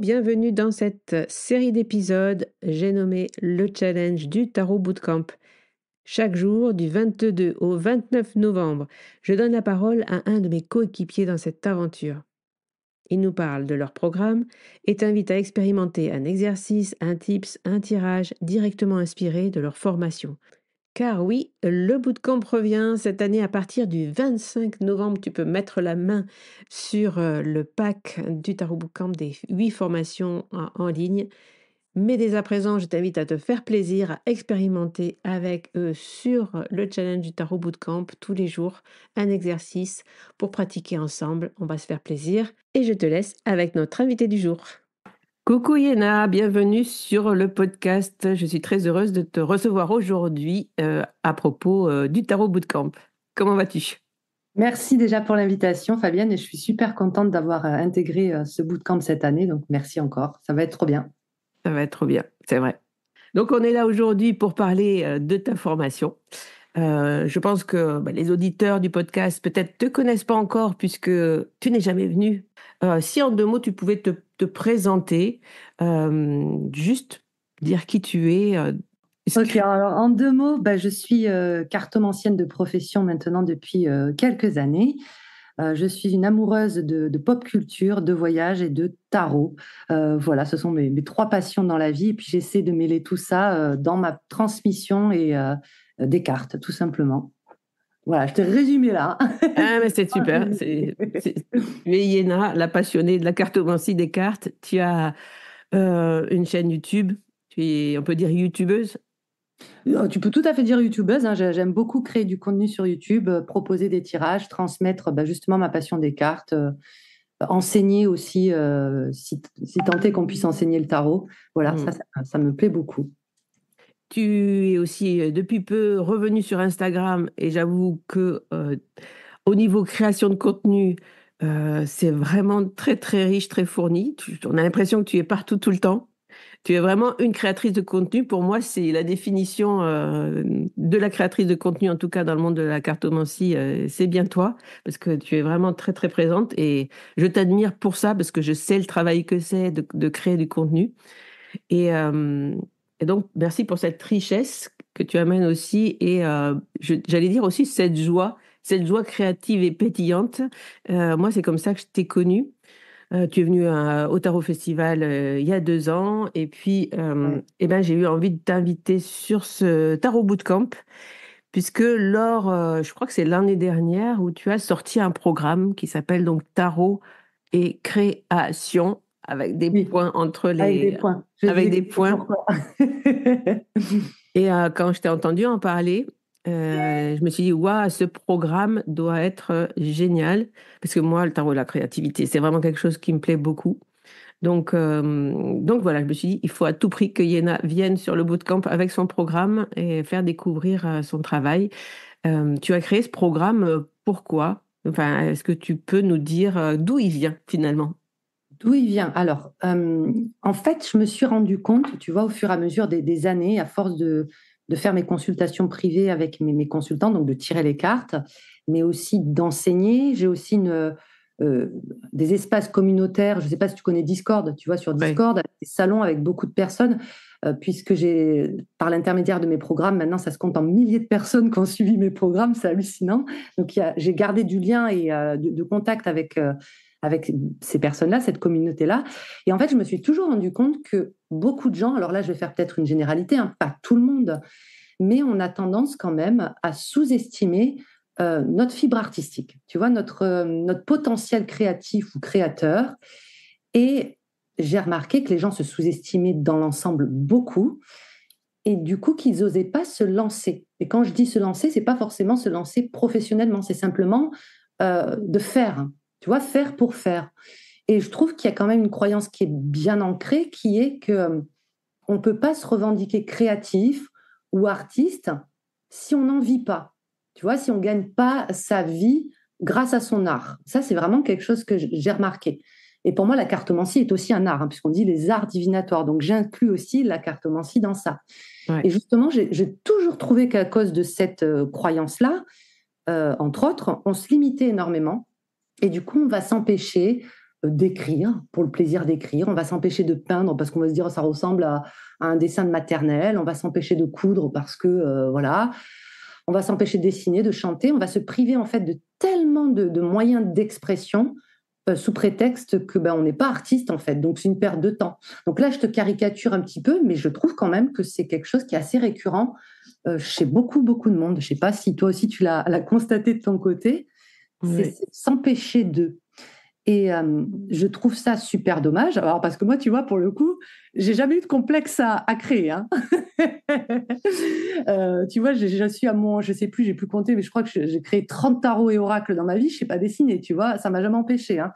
bienvenue dans cette série d'épisodes, j'ai nommé le challenge du Tarot Bootcamp. Chaque jour, du 22 au 29 novembre, je donne la parole à un de mes coéquipiers dans cette aventure. Ils nous parlent de leur programme et t'invitent à expérimenter un exercice, un tips, un tirage directement inspiré de leur formation. Car oui, le bootcamp revient cette année à partir du 25 novembre. Tu peux mettre la main sur le pack du Tarot Bootcamp des 8 formations en ligne. Mais dès à présent, je t'invite à te faire plaisir, à expérimenter avec eux sur le challenge du Tarot Bootcamp tous les jours, un exercice pour pratiquer ensemble. On va se faire plaisir et je te laisse avec notre invité du jour. Coucou Yéna, bienvenue sur le podcast. Je suis très heureuse de te recevoir aujourd'hui à propos du Tarot Bootcamp. Comment vas-tu? Merci déjà pour l'invitation, Fabienne, et je suis super contente d'avoir intégré ce bootcamp cette année, donc merci encore, ça va être trop bien. Ça va être trop bien, c'est vrai. Donc on est là aujourd'hui pour parler de ta formation. Je pense que les auditeurs du podcast peut-être te connaissent pas encore puisque tu n'es jamais venu. Si en 2 mots tu pouvais te présenter, juste dire qui tu es. Ok, alors en 2 mots, je suis cartomancienne de profession maintenant depuis quelques années. Je suis une amoureuse de pop culture, de voyage et de tarot. Voilà, ce sont mes 3 passions dans la vie. Et puis j'essaie de mêler tout ça dans ma transmission et des cartes, tout simplement. Voilà, je t'ai résumé là. Ah, mais c'est super. Tu es Yéna, la passionnée de la cartomancie des cartes. Tu as une chaîne YouTube. Tu es, on peut dire, youtubeuse. Tu peux tout à fait dire youtubeuse, hein. J'aime beaucoup créer du contenu sur YouTube, proposer des tirages, transmettre justement ma passion des cartes, enseigner aussi, si tant est qu'on puisse enseigner le tarot. Voilà, ça me plaît beaucoup. Tu es aussi depuis peu revenu sur Instagram et j'avoue que au niveau création de contenu, c'est vraiment très très riche, très fourni. On a l'impression que tu es partout tout le temps. Tu es vraiment une créatrice de contenu. Pour moi, c'est la définition de la créatrice de contenu, en tout cas dans le monde de la cartomancie. C'est bien toi, parce que tu es vraiment très très présente et je t'admire pour ça, parce que je sais le travail que c'est de créer du contenu. Et, euh, et donc, merci pour cette richesse que tu amènes aussi. Et j'allais dire aussi cette joie créative et pétillante. Moi, c'est comme ça que je t'ai connue. Tu es venue au Tarot Festival il y a 2 ans. Et puis, Ouais. j'ai eu envie de t'inviter sur ce Tarot Bootcamp, puisque je crois que c'est l'année dernière, où tu as sorti un programme qui s'appelle donc Tarot et Création, avec des Oui, points entre avec des les... points. Je vais Avec vous des expliquer points. pourquoi. Et quand je t'ai entendu en parler, je me suis dit, waouh, ce programme doit être génial. Parce que moi, le tarot et la créativité, c'est vraiment quelque chose qui me plaît beaucoup. Donc voilà, je me suis dit, il faut à tout prix que Yéna vienne sur le bootcamp avec son programme et faire découvrir son travail. Tu as créé ce programme, pourquoi? Enfin, est-ce que tu peux nous dire d'où il vient finalement? D'où il vient? Alors, en fait, je me suis rendu compte, tu vois, au fur et à mesure des années, à force de faire mes consultations privées avec mes consultants, donc de tirer les cartes, mais aussi d'enseigner. J'ai aussi euh, des espaces communautaires. Je ne sais pas si tu connais Discord, tu vois, sur Oui. Discord, des salons avec beaucoup de personnes, puisque par l'intermédiaire de mes programmes, maintenant, ça se compte en milliers de personnes qui ont suivi mes programmes, c'est hallucinant. Donc, j'ai gardé du lien et de contact avec ces personnes-là, cette communauté-là. Et en fait, je me suis toujours rendu compte que beaucoup de gens, alors là, je vais faire peut-être une généralité, hein, pas tout le monde, mais on a tendance quand même à sous-estimer notre fibre artistique, tu vois, notre potentiel créatif ou créateur. Et j'ai remarqué que les gens se sous-estimaient dans l'ensemble beaucoup et du coup qu'ils n'osaient pas se lancer. Et quand je dis se lancer, c'est pas forcément se lancer professionnellement, c'est simplement de faire, tu vois, faire pour faire. Et je trouve qu'il y a quand même une croyance qui est bien ancrée, qui est que on ne peut pas se revendiquer créatif ou artiste si on n'en vit pas. Tu vois, si on ne gagne pas sa vie grâce à son art. Ça, c'est vraiment quelque chose que j'ai remarqué. Et pour moi, la cartomancie est aussi un art, hein, puisqu'on dit les arts divinatoires. Donc, j'inclus aussi la cartomancie dans ça. Ouais. Et justement, j'ai toujours trouvé qu'à cause de cette croyance-là, entre autres, on se limitait énormément. Et du coup, on va s'empêcher d'écrire, pour le plaisir d'écrire. On va s'empêcher de peindre parce qu'on va se dire ça ressemble à un dessin de maternelle. On va s'empêcher de coudre parce que, voilà. On va s'empêcher de dessiner, de chanter. On va se priver en fait de tellement de moyens d'expression sous prétexte que on n'est pas artiste en fait. Donc c'est une perte de temps. Donc là, je te caricature un petit peu, mais je trouve quand même que c'est quelque chose qui est assez récurrent chez beaucoup, beaucoup de monde. Je ne sais pas si toi aussi tu l'as constaté de ton côté. Oui. C'est s'empêcher de. Et je trouve ça super dommage. Alors, parce que moi, tu vois, pour le coup, j'ai jamais eu de complexe à créer. Hein. Tu vois, je suis à mon, je sais plus, j'ai plus compté, mais je crois que j'ai créé 30 tarots et oracles dans ma vie. Je sais pas dessiner, tu vois, ça m'a jamais empêché. Hein.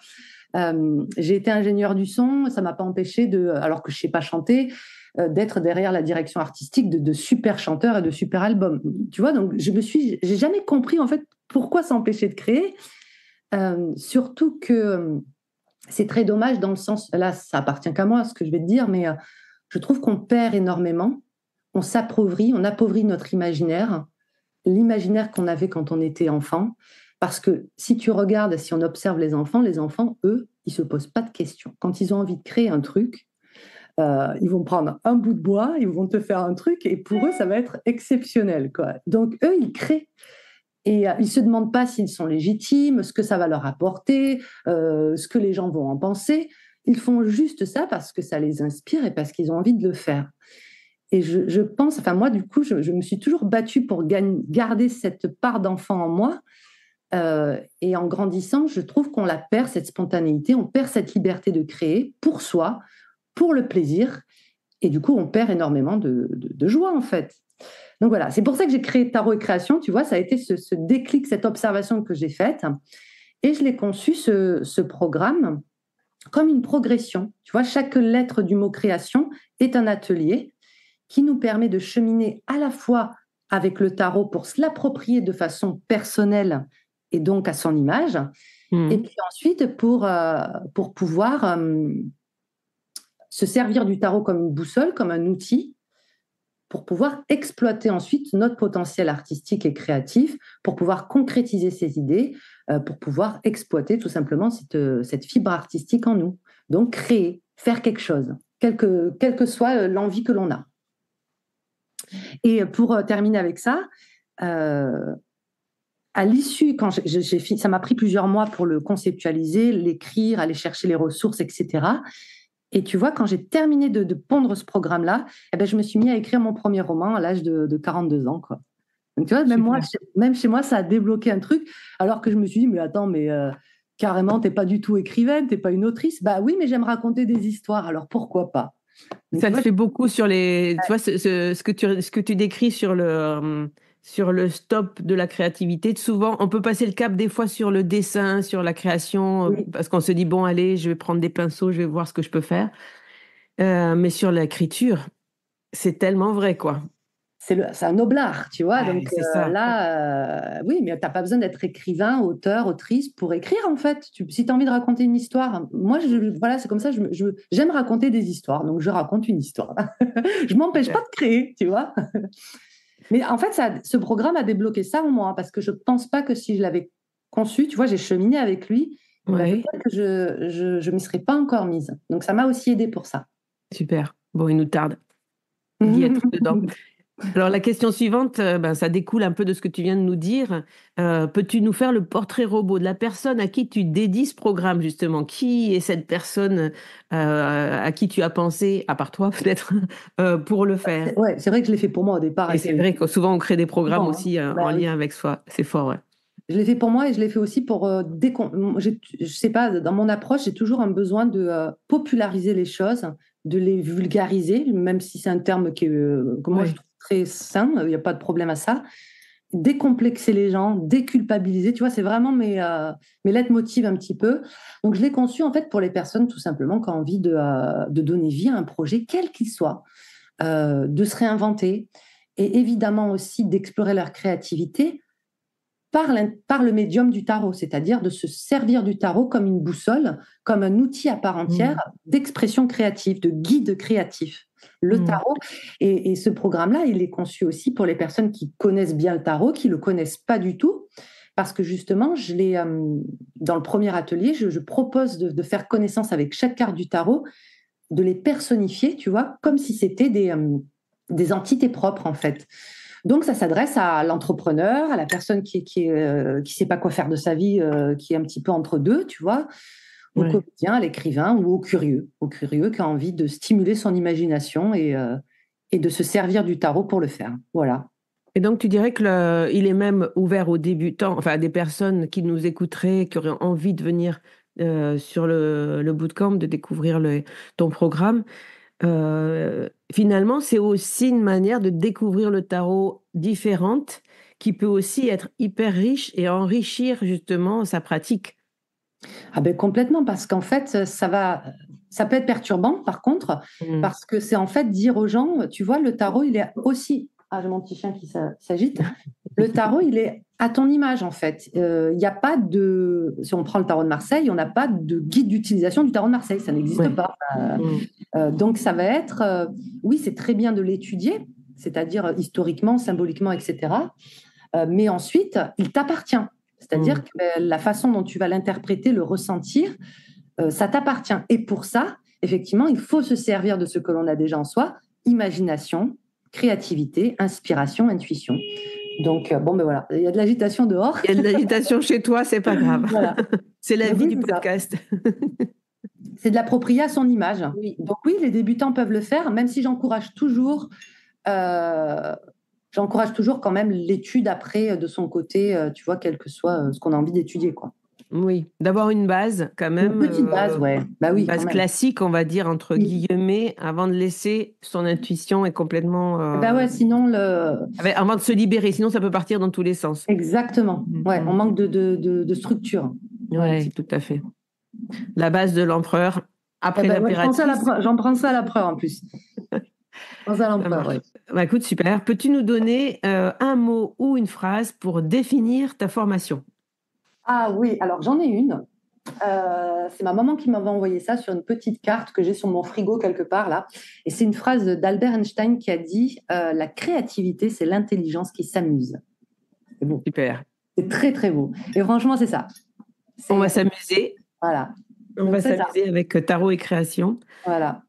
J'ai été ingénieur du son, ça m'a pas empêché alors que je sais pas chanter, d'être derrière la direction artistique de super chanteurs et de super albums. Tu vois, donc j'ai jamais compris en fait pourquoi s'empêcher de créer. Surtout que c'est très dommage dans le sens, là ça appartient qu'à moi ce que je vais te dire, mais je trouve qu'on perd énormément, on appauvrit notre imaginaire, l'imaginaire qu'on avait quand on était enfant, parce que si on observe les enfants, eux, ils se posent pas de questions. Quand ils ont envie de créer un truc, ils vont prendre un bout de bois, ils vont te faire un truc, et pour eux ça va être exceptionnel, quoi. Donc eux, ils créent. Et ils ne se demandent pas s'ils sont légitimes, ce que ça va leur apporter, ce que les gens vont en penser. Ils font juste ça parce que ça les inspire et parce qu'ils ont envie de le faire. Et je pense, enfin moi du coup, je me suis toujours battue pour garder cette part d'enfant en moi. Et en grandissant, je trouve qu'on la perd, cette spontanéité, on perd cette liberté de créer pour soi, pour le plaisir. Et du coup, on perd énormément de joie en fait. Donc voilà, c'est pour ça que j'ai créé Tarot et Création, tu vois, ça a été ce déclic, cette observation que j'ai faite. Et je l'ai conçu, ce programme, comme une progression. Tu vois, chaque lettre du mot création est un atelier qui nous permet de cheminer à la fois avec le tarot pour se l'approprier de façon personnelle et donc à son image, et puis ensuite pour pouvoir se servir du tarot comme une boussole, comme un outil pour pouvoir exploiter ensuite notre potentiel artistique et créatif, pour pouvoir concrétiser ses idées, pour pouvoir exploiter tout simplement cette fibre artistique en nous. Donc créer, faire quelque chose, quelle que soit l'envie que l'on a. Et pour terminer avec ça, à l'issue, quand ça m'a pris plusieurs mois pour le conceptualiser, l'écrire, aller chercher les ressources, etc. Et tu vois, quand j'ai terminé de pondre ce programme-là, eh ben, je me suis mis à écrire mon premier roman à l'âge de 42 ans, quoi. Donc, tu vois, même chez moi, ça a débloqué un truc, alors que je me suis dit, mais attends, carrément, t'es pas du tout écrivaine, t'es pas une autrice. Bah oui, mais j'aime raconter des histoires, alors pourquoi pas? Donc, Ça tu te vois, fait beaucoup sur les, tu vois, ce que tu décris sur le stop de la créativité. Souvent, on peut passer le cap des fois sur le dessin, sur la création, oui, parce qu'on se dit, bon, allez, je vais prendre des pinceaux, je vais voir ce que je peux faire. Mais sur l'écriture, c'est tellement vrai, quoi. c'est un noblard, tu vois. Ouais, Donc c'est ça. là, oui, mais t'as pas besoin d'être écrivain, auteur, autrice pour écrire, en fait. Si tu as envie de raconter une histoire, moi, voilà, c'est comme ça, j'aime raconter des histoires, donc je raconte une histoire. Je m'empêche pas Super. de créer, tu vois. Mais en fait, ce programme a débloqué ça en moi, hein, parce que je pense pas que si je l'avais conçu, tu vois, j'ai cheminé avec lui, et ben, Ouais, peut-être que je m'y serais pas encore mise. Donc ça m'a aussi aidé pour ça. super. Bon, il nous tarde d'y être dedans. Alors, la question suivante, ben, ça découle un peu de ce que tu viens de nous dire. Peux-tu nous faire le portrait robot de la personne à qui tu dédies ce programme, justement? Qui est cette personne à qui tu as pensé, à part toi peut-être, pour le faire? Ouais, c'est vrai que je l'ai fait pour moi au départ, Et et c'est c'est vrai que souvent on crée des programmes bon, hein. aussi Bah en oui. lien avec soi. C'est fort, ouais. Je l'ai fait pour moi et je l'ai fait aussi pour je sais pas, dans mon approche, j'ai toujours un besoin de populariser les choses, de les vulgariser, même si c'est un terme que moi je Ouais. trouve très sain, il n'y a pas de problème à ça. Décomplexer les gens, déculpabiliser, tu vois, c'est vraiment mes leitmotivs un petit peu. Donc je l'ai conçu en fait pour les personnes tout simplement qui ont envie de donner vie à un projet, quel qu'il soit, de se réinventer et évidemment aussi d'explorer leur créativité par le médium du tarot, c'est-à-dire de se servir du tarot comme une boussole, comme un outil à part entière Mm. d'expression créative, de guide créatif. Le Mm. tarot, ce programme-là, il est conçu aussi pour les personnes qui connaissent bien le tarot, qui ne le connaissent pas du tout, parce que justement, dans le premier atelier, je propose de faire connaissance avec chaque carte du tarot, de les personnifier, tu vois, comme si c'était des entités propres, en fait. Donc, ça s'adresse à l'entrepreneur, à la personne qui sait pas quoi faire de sa vie, qui est un petit peu entre deux, tu vois, au comédien, à l'écrivain ou au curieux qui a envie de stimuler son imagination et de se servir du tarot pour le faire. Voilà. Et donc, tu dirais qu'il est même ouvert aux débutants, enfin à des personnes qui nous écouteraient, qui auraient envie de venir sur le bootcamp, de découvrir ton programme. Finalement, c'est aussi une manière de découvrir le tarot différente, qui peut aussi être hyper riche et enrichir justement sa pratique. Ah ben complètement, parce qu'en fait, ça peut être perturbant, par contre, parce que c'est en fait dire aux gens, tu vois, le tarot, il est aussi... Ah, j'ai mon petit chien qui s'agite. Le tarot, il est à ton image, en fait. Il n'y a pas de... Si on prend le tarot de Marseille, on n'a pas de guide d'utilisation du tarot de Marseille, ça n'existe pas. Donc, ça va être... oui, c'est très bien de l'étudier, c'est-à-dire historiquement, symboliquement, etc. Mais ensuite, il t'appartient. C'est-à-dire que la façon dont tu vas l'interpréter, le ressentir, ça t'appartient. Et pour ça, effectivement, il faut se servir de ce que l'on a déjà en soi, imagination, créativité, inspiration, intuition. Donc, bon, ben voilà, il y a de l'agitation dehors. Il y a de l'agitation chez toi, c'est pas grave. Voilà. C'est la vie du podcast. C'est de l'approprier à son image. Oui. Donc oui, les débutants peuvent le faire, même si j'encourage toujours quand même l'étude après de son côté, tu vois, quel que soit ce qu'on a envie d'étudier, quoi. Oui, d'avoir une base quand même. Une petite base, ouais. Bah oui, une base classique, on va dire, entre guillemets, avant de laisser son intuition est complètement... Bah ouais, sinon... Avant de se libérer, sinon ça peut partir dans tous les sens. Exactement. Ouais, on manque de structure. Ouais, tout à fait. La base de l'empereur, après l'impératrice. J'en prends ça à l'empereur en plus. J'en prends ça à l'empereur, ouais. Bah, écoute, super. Peux-tu nous donner un mot ou une phrase pour définir ta formation? Ah oui, alors j'en ai une. C'est ma maman qui m'avait envoyé ça sur une petite carte que j'ai sur mon frigo quelque part là. Et c'est une phrase d'Albert Einstein qui a dit la créativité, c'est l'intelligence qui s'amuse. C'est beau. Super. C'est très très beau. Et franchement, c'est ça. On va s'amuser. Voilà. On va s'amuser avec tarot et création. Voilà.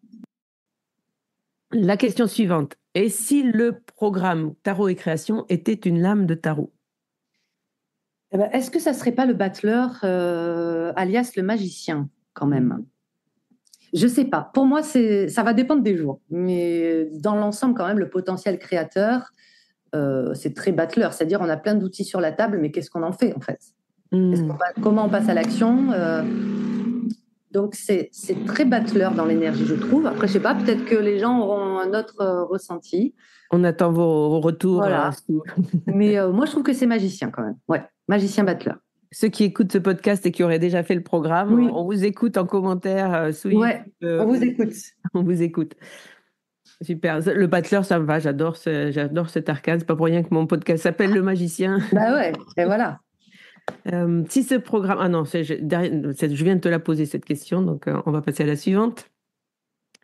La question suivante. Et si le programme tarot et création était une lame de tarot? Eh ben, est-ce que ça ne serait pas le battleur, alias le magicien, quand même? Je ne sais pas. Pour moi, ça va dépendre des jours. Mais dans l'ensemble, quand même, le potentiel créateur, c'est très battleur. C'est-à-dire, on a plein d'outils sur la table, mais qu'est-ce qu'on en fait, en fait? Comment on passe à l'action? Donc, c'est très battleur dans l'énergie, je trouve. Après, je ne sais pas, peut-être que les gens auront un autre ressenti. On attend vos retours. Voilà. Mais moi, je trouve que c'est magicien, quand même. Ouais, magicien battleur. Ceux qui écoutent ce podcast et qui auraient déjà fait le programme, oui. On vous écoute en commentaire. Ouais, on vous écoute. On vous écoute. Super. Le battleur, ça me va. J'adore cet arcane. C'est pas pour rien que mon podcast s'appelle Le Magicien. Bah ouais, et voilà. Si ce programme... Ah non, je viens de te la poser, cette question, donc on va passer à la suivante.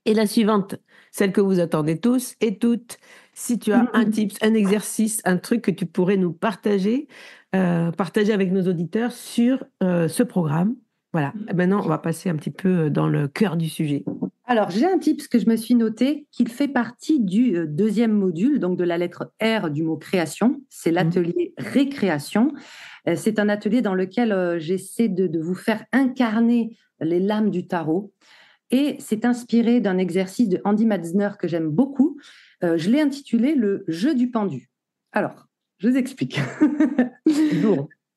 Et la suivante, celle que vous attendez tous et toutes, si tu as un tips, un exercice, un truc que tu pourrais nous partager avec nos auditeurs sur ce programme. Voilà. Et maintenant, on va passer un petit peu dans le cœur du sujet. Alors, j'ai un tips que je me suis noté, qu'il fait partie du deuxième module, donc de la lettre R du mot création. C'est l'atelier récréation. C'est un atelier dans lequel j'essaie de vous faire incarner les lames du tarot. Et c'est inspiré d'un exercice de Andy Matzner que j'aime beaucoup. Je l'ai intitulé le jeu du pendu. Alors, je vous explique.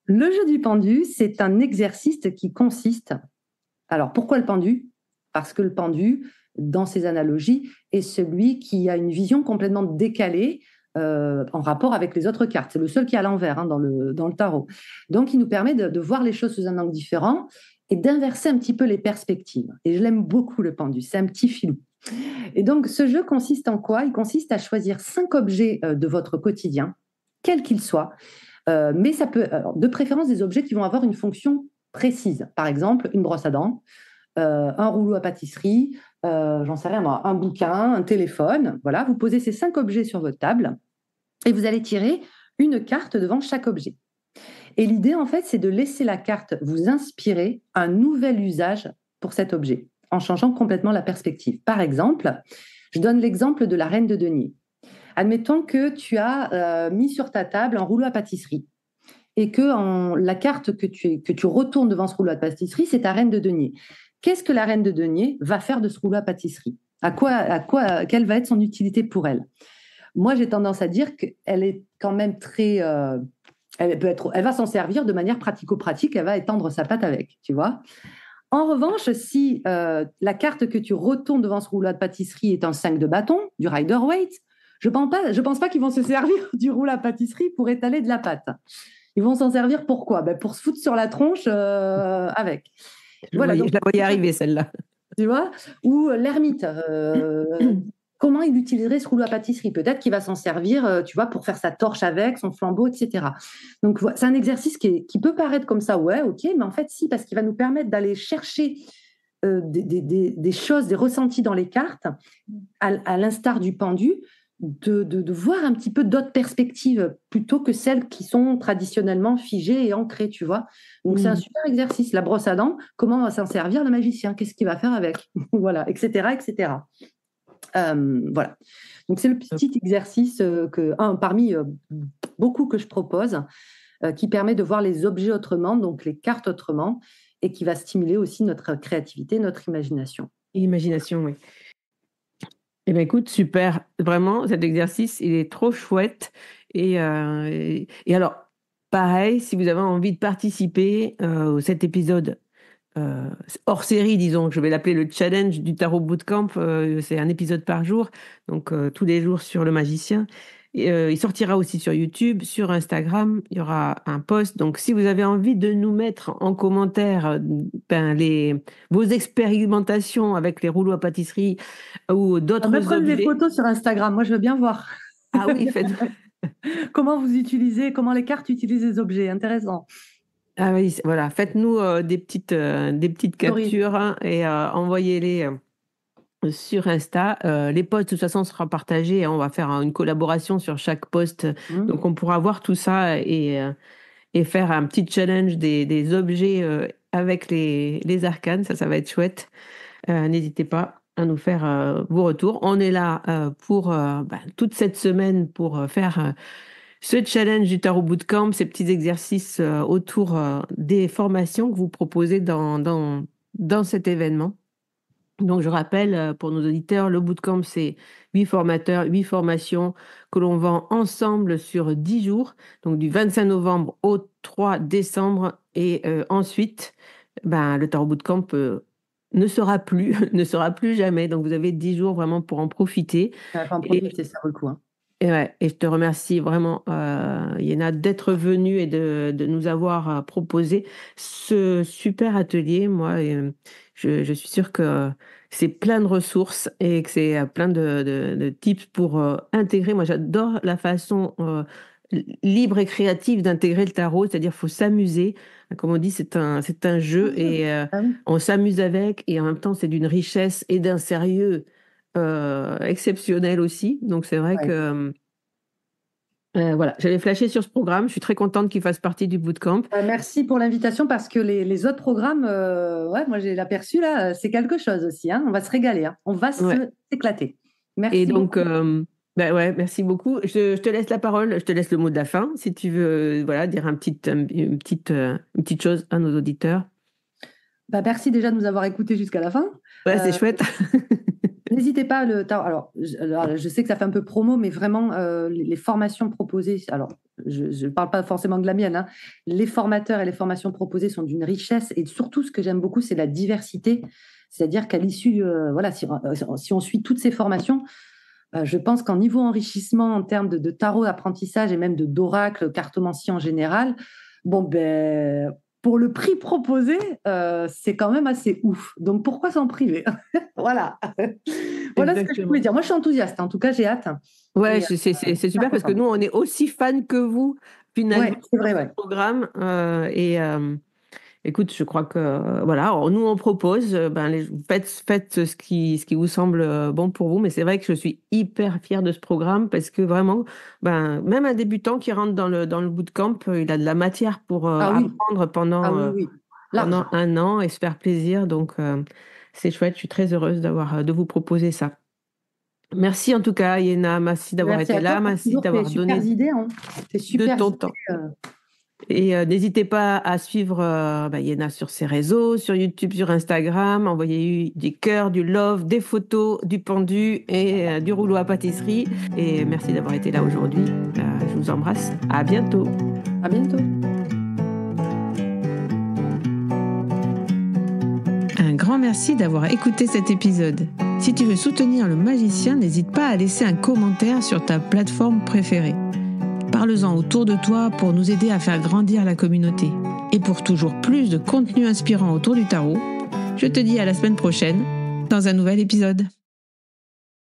Le jeu du pendu, c'est un exercice qui consiste... Alors, pourquoi le pendu? Parce que le pendu, dans ses analogies, est celui qui a une vision complètement décalée en rapport avec les autres cartes. C'est le seul qui est à l'envers dans le tarot. Donc, il nous permet de voir les choses sous un angle différent et d'inverser un petit peu les perspectives. Et je l'aime beaucoup, le pendu. C'est un petit filou. Et donc, ce jeu consiste en quoi? Il consiste à choisir 5 objets de votre quotidien, quels qu'ils soient, mais ça peut, de préférence, des objets qui vont avoir une fonction précise. Par exemple, une brosse à dents, un rouleau à pâtisserie, j'en sais rien moi, un bouquin, un téléphone. Voilà, vous posez ces 5 objets sur votre table et vous allez tirer une carte devant chaque objet. Et l'idée, en fait, c'est de laisser la carte vous inspirer un nouvel usage pour cet objet, en changeant complètement la perspective. Par exemple, je donne l'exemple de la reine de denier. Admettons que tu as mis sur ta table un rouleau à pâtisserie et que la carte que tu retournes devant ce rouleau à pâtisserie, c'est ta reine de denier. Qu'est-ce que la reine de denier va faire de ce rouleau à pâtisserie? Quelle va être son utilité pour elle? Moi, j'ai tendance à dire qu'elle est quand même elle va s'en servir de manière pratico-pratique, elle va étendre sa pâte avec, tu vois. En revanche, si la carte que tu retournes devant ce rouleau de pâtisserie est un 5 de bâton, du Rider-Waite, je pense pas qu'ils vont se servir du rouleau à pâtisserie pour étaler de la pâte. Ils vont s'en servir pour quoi? Pour se foutre sur la tronche avec. Voilà, donc, Je la voyais arriver, celle-là. tu vois, ou l'ermite. Comment il utiliserait ce rouleau à pâtisserie? Peut-être qu'il va s'en servir, tu vois, pour faire sa torche avec, son flambeau, etc. Donc, c'est un exercice qui peut paraître comme ça, ouais, ok, mais en fait, si, parce qu'il va nous permettre d'aller chercher des choses, des ressentis dans les cartes, à l'instar du pendu, de voir un petit peu d'autres perspectives plutôt que celles qui sont traditionnellement figées et ancrées, tu vois. Donc, c'est un super exercice. La brosse à dents, comment va s'en servir le magicien? Qu'est-ce qu'il va faire avec? Voilà, etc., etc. Voilà. Donc, c'est le petit exercice parmi beaucoup que je propose, qui permet de voir les objets autrement, donc les cartes autrement, et qui va stimuler aussi notre créativité, notre imagination. Imagination, oui. Eh bien, écoute, super. Vraiment, cet exercice, il est trop chouette. Et alors, pareil, si vous avez envie de participer à cet épisode hors série, disons, je vais l'appeler le challenge du Tarot Bootcamp, c'est un épisode par jour, donc tous les jours sur le magicien. Il sortira aussi sur YouTube, sur Instagram, il y aura un post. Donc, si vous avez envie de nous mettre en commentaire vos expérimentations avec les rouleaux à pâtisserie ou d'autres Prenez objets. des photos sur Instagram, moi je veux bien voir. Ah oui, faites. Comment comment les cartes utilisent les objets, intéressant. Ah oui, voilà, faites-nous des petites captures hein, et envoyez-les sur Insta. Les posts, de toute façon, seront partagés. Hein, on va faire une collaboration sur chaque post. Donc, on pourra voir tout ça et faire un petit challenge des objets avec les arcanes. Ça va être chouette. N'hésitez pas à nous faire vos retours. On est là pour toute cette semaine pour faire ce challenge du Tarot Bootcamp, ces petits exercices autour des formations que vous proposez dans cet événement. Donc, je rappelle pour nos auditeurs, le bootcamp, c'est 8 formateurs, 8 formations que l'on vend ensemble sur 10 jours, donc du 25 novembre au 3 décembre. Et ensuite, le Tarot Bootcamp ne sera plus, ne sera plus jamais. Donc, vous avez 10 jours vraiment pour en profiter. En profiter, ça vaut le coup. Hein. Et je te remercie vraiment, Yéna, d'être venue et de nous avoir proposé ce super atelier. Moi, je suis sûre que c'est plein de ressources et que c'est plein de tips pour intégrer. Moi, j'adore la façon libre et créative d'intégrer le tarot, c'est-à-dire qu'il faut s'amuser. Comme on dit, c'est un jeu et on s'amuse avec et en même temps, c'est d'une richesse et d'un sérieux exceptionnel aussi. Donc, c'est vrai que voilà, j'avais flashé sur ce programme. Je suis très contente qu'il fasse partie du bootcamp. Merci pour l'invitation parce que les autres programmes, moi j'ai l'aperçu là, c'est quelque chose aussi. Hein. On va se régaler, hein. On va s'éclater. Merci. Et donc, merci beaucoup. Je te laisse la parole, je te laisse le mot de la fin si tu veux dire une petite chose à nos auditeurs. Merci déjà de nous avoir écoutés jusqu'à la fin. Ouais, c'est chouette. N'hésitez pas alors, je sais que ça fait un peu promo, mais vraiment, les formations proposées, alors, je ne parle pas forcément de la mienne, hein, les formateurs et les formations proposées sont d'une richesse, et surtout, ce que j'aime beaucoup, c'est la diversité. C'est-à-dire qu'à l'issue, si on suit toutes ces formations, je pense qu'en niveau enrichissement, en termes de tarot, d'apprentissage et même d'oracle, cartomancie en général, pour le prix proposé, c'est quand même assez ouf. Donc, pourquoi s'en priver? Voilà. Voilà ce que je voulais dire. Moi, je suis enthousiaste. En tout cas, j'ai hâte. Ouais, c'est super parce que nous, on est aussi fans que vous, finalement, c'est vrai, du programme. Écoute, je crois que voilà, alors nous on propose, faites ce qui vous semble bon pour vous, mais c'est vrai que je suis hyper fière de ce programme parce que vraiment, même un débutant qui rentre dans le bootcamp, il a de la matière pour Ah oui, apprendre ah oui, oui, large. pendant un an et se faire plaisir. Donc c'est chouette, je suis très heureuse de vous proposer ça. Merci en tout cas, Yéna, merci d'avoir Merci été à toi là, pour merci toujours tes d'avoir super donné idées, hein. Tes de super ton idées. temps. Et n'hésitez pas à suivre Yéna sur ses réseaux, sur YouTube, sur Instagram. Envoyez des cœurs, du love, des photos, du pendu et du rouleau à pâtisserie. Et merci d'avoir été là aujourd'hui. Je vous embrasse. À bientôt. À bientôt. Un grand merci d'avoir écouté cet épisode. Si tu veux soutenir le magicien, n'hésite pas à laisser un commentaire sur ta plateforme préférée. Parle-en autour de toi pour nous aider à faire grandir la communauté. Et pour toujours plus de contenu inspirant autour du tarot, je te dis à la semaine prochaine dans un nouvel épisode.